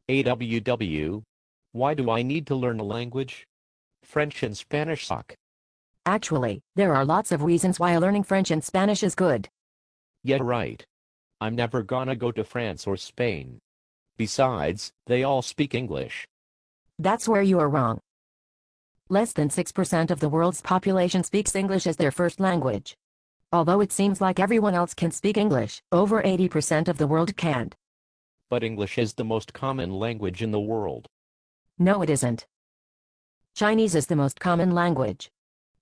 AWW. Why do I need to learn a language? French and Spanish suck. Actually, there are lots of reasons why learning French and Spanish is good. Yeah, right. I'm never gonna go to France or Spain. Besides, they all speak English. That's where you are wrong. Less than 6% of the world's population speaks English as their first language. Although it seems like everyone else can speak English, over 80% of the world can't. But English is the most common language in the world. No, it isn't. Chinese is the most common language.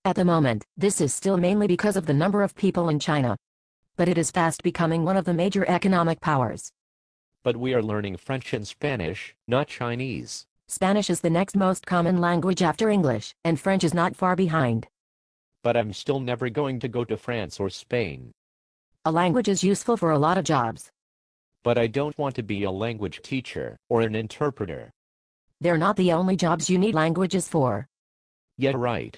At the moment, this is still mainly because of the number of people in China. But it is fast becoming one of the major economic powers. But we are learning French and Spanish, not Chinese. Spanish is the next most common language after English, and French is not far behind. But I'm still never going to go to France or Spain. A language is useful for a lot of jobs. But I don't want to be a language teacher or an interpreter. They're not the only jobs you need languages for. Yeah, right.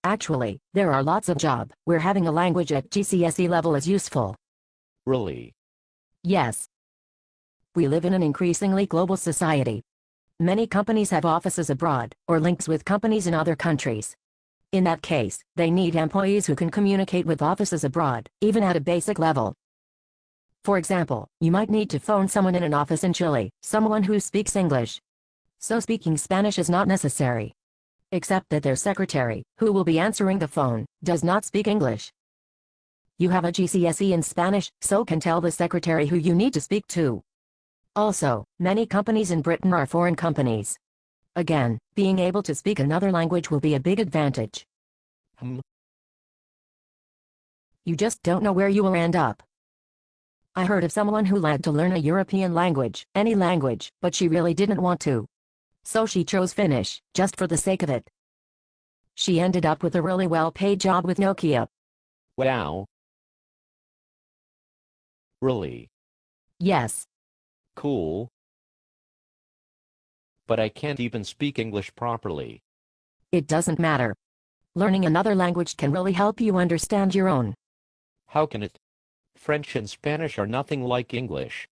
Actually, there are lots of jobs where having a language at GCSE level is useful. Really? Yes. We live in an increasingly global society. Many companies have offices abroad, or links with companies in other countries. In that case, they need employees who can communicate with offices abroad, even at a basic level. For example, you might need to phone someone in an office in Chile, someone who speaks English. So speaking Spanish is not necessary. Except that their secretary, who will be answering the phone, does not speak English. You have a GCSE in Spanish, so can tell the secretary who you need to speak to. Also, many companies in Britain are foreign companies. Again, being able to speak another language will be a big advantage. You just don't know where you will end up. I heard of someone who had to learn a European language, any language, but she really didn't want to. So she chose Finnish, just for the sake of it. She ended up with a really well-paid job with Nokia. Wow. Really? Yes. Cool. But I can't even speak English properly. It doesn't matter. Learning another language can really help you understand your own. How can it? French and Spanish are nothing like English.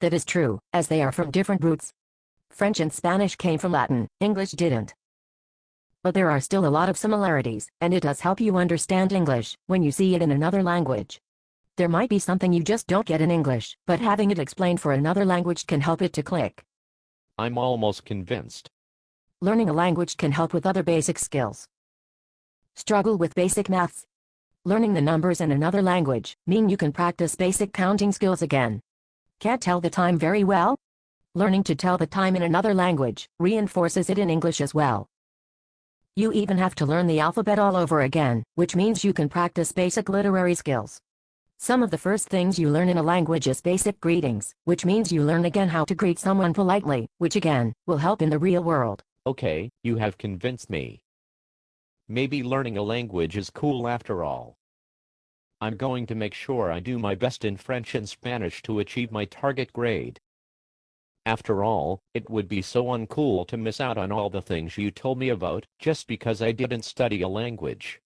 That is true, as they are from different roots. French and Spanish came from Latin, English didn't. But there are still a lot of similarities, and it does help you understand English when you see it in another language. There might be something you just don't get in English, but having it explained for another language can help it to click. I'm almost convinced. Learning a language can help with other basic skills. Struggle with basic maths. Learning the numbers in another language mean you can practice basic counting skills again. Can't tell the time very well? Learning to tell the time in another language reinforces it in English as well. You even have to learn the alphabet all over again, which means you can practice basic literary skills. Some of the first things you learn in a language is basic greetings, which means you learn again how to greet someone politely, which again, will help in the real world. Okay, you have convinced me. Maybe learning a language is cool after all. I'm going to make sure I do my best in French and Spanish to achieve my target grade. After all, it would be so uncool to miss out on all the things you told me about just because I didn't study a language.